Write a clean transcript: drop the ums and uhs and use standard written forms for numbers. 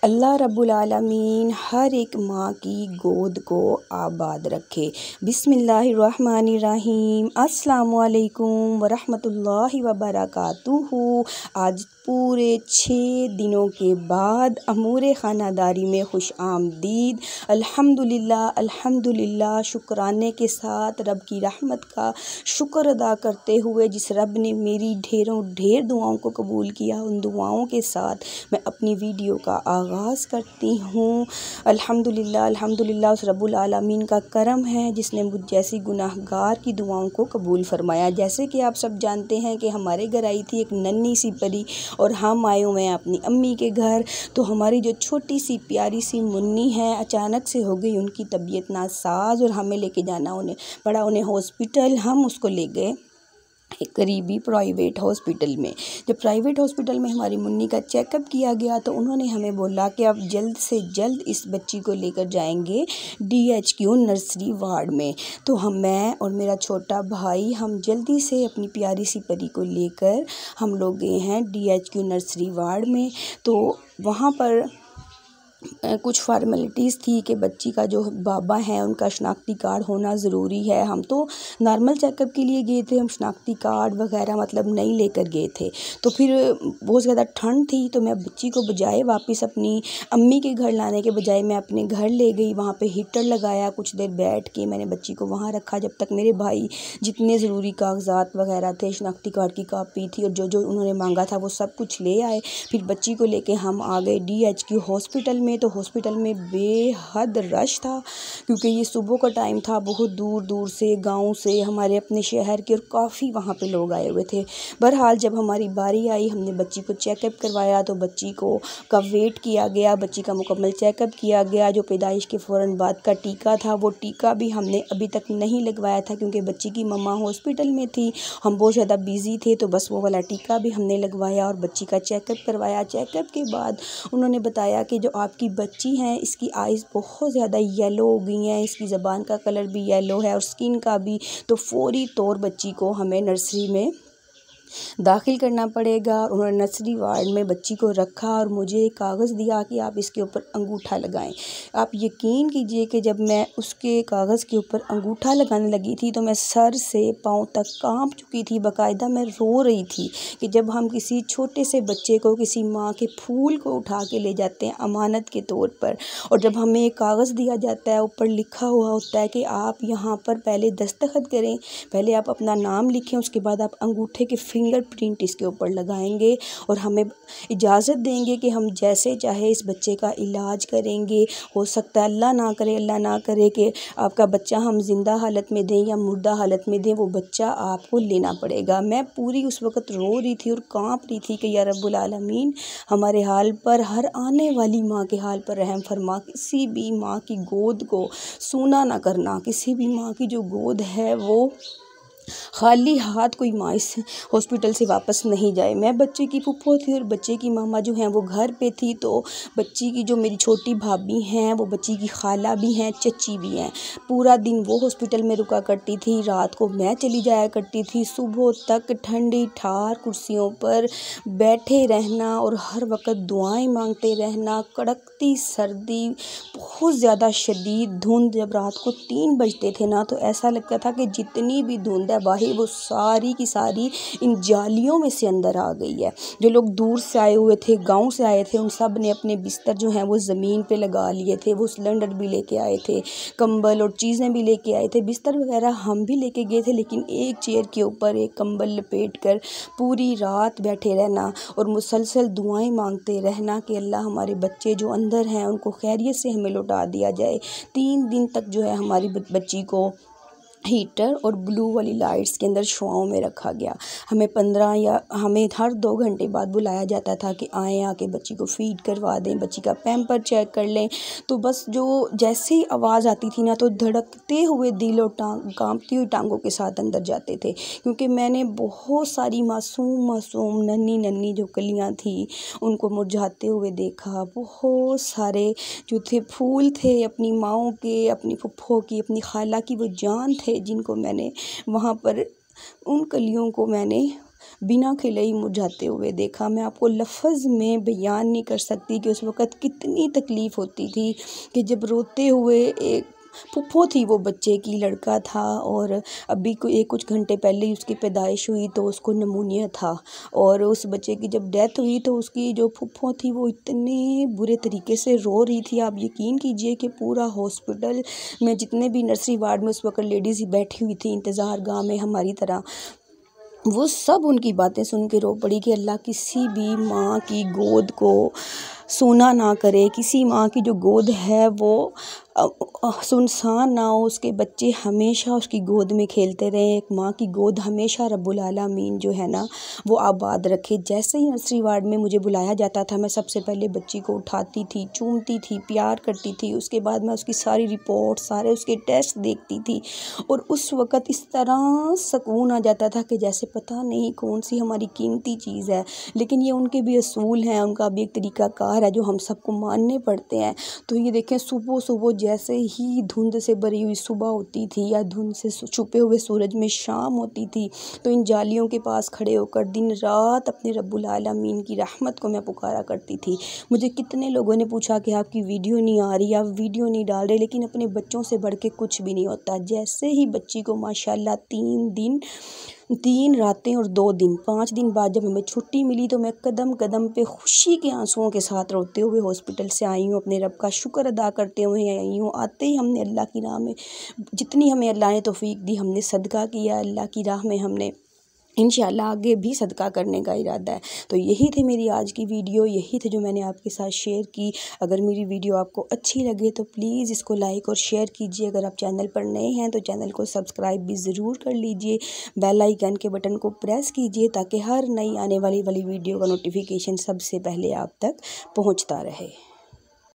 अल्लाह रब्बुल आलमीन हर एक माँ की गोद को आबाद रखे। बिस्मिल्लाहिर्रहमानिर्रहीम। अस्सलामु अलैकुम वरहमतुल्लाहि वबरकातुहू। आज पूरे 6 दिनों के बाद अमूर ख़ानादारी में खुश आमदीद। अल्हम्दुलिल्लाह अल्हम्दुलिल्लाह, शुक्राने के साथ रब की रहमत का शुक्र अदा करते हुए जिस रब ने मेरी ढेर दुआओं को कबूल किया, उन दुआओं के साथ मैं अपनी वीडियो का आगाज़ करती हूँ। अल्हम्दुलिल्लाह अल्हम्दुलिल्लाह, उस रब्बुल आलमीन का करम है जिसने मुझ जैसी गुनाहगार की दुआओं को कबूल फरमाया। जैसे कि आप सब जानते हैं कि हमारे घर आई थी एक नन्ही सी परी और हम आए हुए हैं अपनी अम्मी के घर। तो हमारी जो छोटी सी प्यारी सी मुन्नी है, अचानक से हो गई उनकी तबीयत नासाज और हमें लेके जाना पड़ा उन्हें हॉस्पिटल। हम उसको ले गए एक करीबी प्राइवेट हॉस्पिटल में। जब प्राइवेट हॉस्पिटल में हमारी मुन्नी का चेकअप किया गया तो उन्होंने हमें बोला कि आप जल्द से जल्द इस बच्ची को लेकर जाएंगे DHQ नर्सरी वार्ड में। तो मैं और मेरा छोटा भाई हम जल्दी से अपनी प्यारी सी परी को लेकर हम लोग गए हैं DHQ नर्सरी वार्ड में। तो वहाँ पर कुछ फॉर्मेलिटीज़ थी कि बच्ची का जो बाबा है उनका शनाख्ती कार्ड होना ज़रूरी है। हम तो नॉर्मल चेकअप के लिए गए थे, हम शनाख्ती कार्ड वगैरह मतलब नहीं लेकर गए थे। तो फिर बहुत ज़्यादा ठंड थी तो मैं बच्ची को बजाय वापस अपनी अम्मी के घर लाने के बजाय मैं अपने घर ले गई। वहाँ पे हीटर लगाया, कुछ देर बैठ के मैंने बच्ची को वहाँ रखा जब तक मेरे भाई जितने ज़रूरी कागजात वगैरह थे, शनाख्ती कार्ड की कापी थी और जो जो उन्होंने मांगा था वो सब कुछ ले आए। फिर बच्ची को लेके हम आ गए DHQ हॉस्पिटल में। तो हॉस्पिटल में बेहद रश था क्योंकि ये सुबह का टाइम था। बहुत दूर दूर से, गांव से, हमारे अपने शहर के और काफ़ी वहाँ पे लोग आए हुए थे। बहरहाल जब हमारी बारी आई, हमने बच्ची को चेकअप करवाया तो बच्ची का वेट किया गया, बच्ची का मुकम्मल चेकअप किया गया। जो पैदाइश के फ़ौरन बाद का टीका था वो टीका भी हमने अभी तक नहीं लगवाया था क्योंकि बच्ची की मम्मा हॉस्पिटल में थी, हम बहुत ज़्यादा बिज़ी थे। तो बस वो वाला टीका भी हमने लगवाया और बच्ची का चेकअप करवाया। चेकअप के बाद उन्होंने बताया कि जो आपकी बच्ची है इसकी आइज़ बहुत ज़्यादा येलो हो गई हैं, इसकी ज़बान का कलर भी येलो है और स्किन का भी। तो फौरी तौर बच्ची को हमें नर्सरी में दाखिल करना पड़ेगा। और उन्होंने नर्सरी वार्ड में बच्ची को रखा और मुझे एक कागज़ दिया कि आप इसके ऊपर अंगूठा लगाएं। आप यकीन कीजिए कि जब मैं उसके कागज़ के ऊपर अंगूठा लगाने लगी थी तो मैं सर से पाँव तक कांप चुकी थी। बाकायदा मैं रो रही थी कि जब हम किसी छोटे से बच्चे को किसी माँ के फूल को उठा के ले जाते हैं अमानत के तौर पर, और जब हमें एक कागज़ दिया जाता है, ऊपर लिखा हुआ होता है कि आप यहाँ पर पहले दस्तखत करें, पहले आप अपना नाम लिखें, उसके बाद आप अंगूठे के फिंगरप्रिंट इसके ऊपर लगाएंगे और हमें इजाज़त देंगे कि हम जैसे चाहे इस बच्चे का इलाज करेंगे। हो सकता है अल्लाह ना करे कि आपका बच्चा हम जिंदा हालत में दें या मुर्दा हालत में दें, वो बच्चा आपको लेना पड़ेगा। मैं पूरी उस वक़्त रो रही थी और कांप रही थी कि या रब्बुल आलमीन हमारे हाल पर, हर आने वाली माँ के हाल पर रहम फरमा। किसी भी माँ की गोद को सूना ना करना, किसी भी माँ की जो गोद है वो खाली हाथ कोई माँ इस हॉस्पिटल से वापस नहीं जाए। मैं बच्चे की फूफो थी और बच्चे की मामा जो हैं वो घर पे थी। तो बच्ची की जो मेरी छोटी भाभी हैं वो बच्ची की खाला भी हैं, चची भी हैं। पूरा दिन वो हॉस्पिटल में रुका करती थी, रात को मैं चली जाया करती थी। सुबह तक ठंडी ठार कुर्सियों पर बैठे रहना और हर वक्त दुआएं मांगते रहना। कड़कती सर्दी, बहुत ज़्यादा शदीद धुंध। जब रात को 3 बजते थे ना तो ऐसा लगता था कि जितनी भी धुंध है बाहर वो सारी की सारी इन जालियों में से अंदर आ गई है। जो लोग दूर से आए हुए थे, गांव से आए थे, उन सब ने अपने बिस्तर जो हैं वो ज़मीन पे लगा लिए थे। वो सिलेंडर भी लेके आए थे, कंबल और चीज़ें भी लेके आए थे। बिस्तर वगैरह हम भी लेके गए थे, लेकिन एक चेयर के ऊपर एक कंबल लपेट कर पूरी रात बैठे रहना और मुसलसल दुआएं मांगते रहना कि अल्लाह हमारे बच्चे जो अंदर हैं उनको खैरियत से हमें लौटा दिया जाए। 3 दिन तक जो है हमारी बच्ची को हीटर और ब्लू वाली लाइट्स के अंदर शुआओं में रखा गया। हमें हर 2 घंटे बाद बुलाया जाता था कि आएँ, आके बच्ची को फीड करवा दें, बच्ची का पैम्पर चेक कर लें। तो बस जो जैसे ही आवाज़ आती थी ना तो धड़कते हुए दिल और कांपती हुई टांगों के साथ अंदर जाते थे, क्योंकि मैंने बहुत सारी मासूम नन्ही जो कलियाँ थी उनको मुरझाते हुए देखा। बहुत सारे जो थे फूल थे अपनी माँओं के, अपनी फुफ्फो की, अपनी खाला की, वो जान थे जिनको मैंने वहाँ पर, उन कलियों को मैंने बिना खिले ही मुरझाते हुए देखा। मैं आपको लफ्ज़ में बयान नहीं कर सकती कि उस वक़्त कितनी तकलीफ़ होती थी कि जब रोते हुए एक फुफ्फो थी, वो बच्चे की लड़का था और अभी कुछ घंटे पहले ही उसकी पैदाइश हुई तो उसको निमोनिया था। और उस बच्चे की जब डेथ हुई तो उसकी जो फुफ्फो थी वो इतने बुरे तरीके से रो रही थी, आप यकीन कीजिए कि पूरा हॉस्पिटल में जितने भी नर्सरी वार्ड में उस वक्त लेडीज़ ही बैठी हुई थी इंतज़ार गाह में हमारी तरह, वो सब उनकी बातें सुन के रो पड़ी कि अल्लाह किसी भी माँ की गोद को सूना ना करे, किसी माँ की जो गोद है वो सुनसान ना हो, उसके बच्चे हमेशा उसकी गोद में खेलते रहें। एक माँ की गोद हमेशा रब्बुल आलमीन जो है ना वो आबाद रखे। जैसे ही नर्सरी वार्ड में मुझे बुलाया जाता था, मैं सबसे पहले बच्ची को उठाती थी, चूमती थी, प्यार करती थी। उसके बाद मैं उसकी सारी रिपोर्ट, सारे उसके टेस्ट देखती थी और उस वक़्त इस तरह सुकून आ जाता था कि जैसे पता नहीं कौन सी हमारी कीमती चीज़ है। लेकिन ये उनके भी असूल हैं, उनका भी एक तरीक़ाकार है जो हम सबको मानने पड़ते हैं। तो ये देखें, सुबह सुबह जैसे ही धुंध से भरी हुई सुबह होती थी या धुंध से छुपे हुए सूरज में शाम होती थी, तो इन जालियों के पास खड़े होकर दिन रात अपने रब्बुल आलमीन की रहमत को मैं पुकारा करती थी। मुझे कितने लोगों ने पूछा कि आपकी वीडियो नहीं आ रही, आप वीडियो नहीं डाल रहे, लेकिन अपने बच्चों से बढ़ के कुछ भी नहीं होता। जैसे ही बच्ची को माशाल्लाह 3 रातें और 2 दिन 5 दिन बाद जब हमें छुट्टी मिली तो मैं कदम कदम पे खुशी के आंसुओं के साथ रोते हुए हॉस्पिटल से आई हूँ, अपने रब का शुक्र अदा करते हुए आई हूँ। आते ही हमने अल्लाह की राह में जितनी हमें अल्लाह ने तौफीक दी हमने सदका किया, अल्लाह की राह में हमने इंशाअल्लाह आगे भी सदका करने का इरादा है। तो यही थी मेरी आज की वीडियो, यही थी जो मैंने आपके साथ शेयर की। अगर मेरी वीडियो आपको अच्छी लगे तो प्लीज़ इसको लाइक और शेयर कीजिए। अगर आप चैनल पर नए हैं तो चैनल को सब्सक्राइब भी ज़रूर कर लीजिए। बेल आइकन के बटन को प्रेस कीजिए ताकि हर नई आने वाली वीडियो का नोटिफिकेशन सबसे पहले आप तक पहुँचता रहे।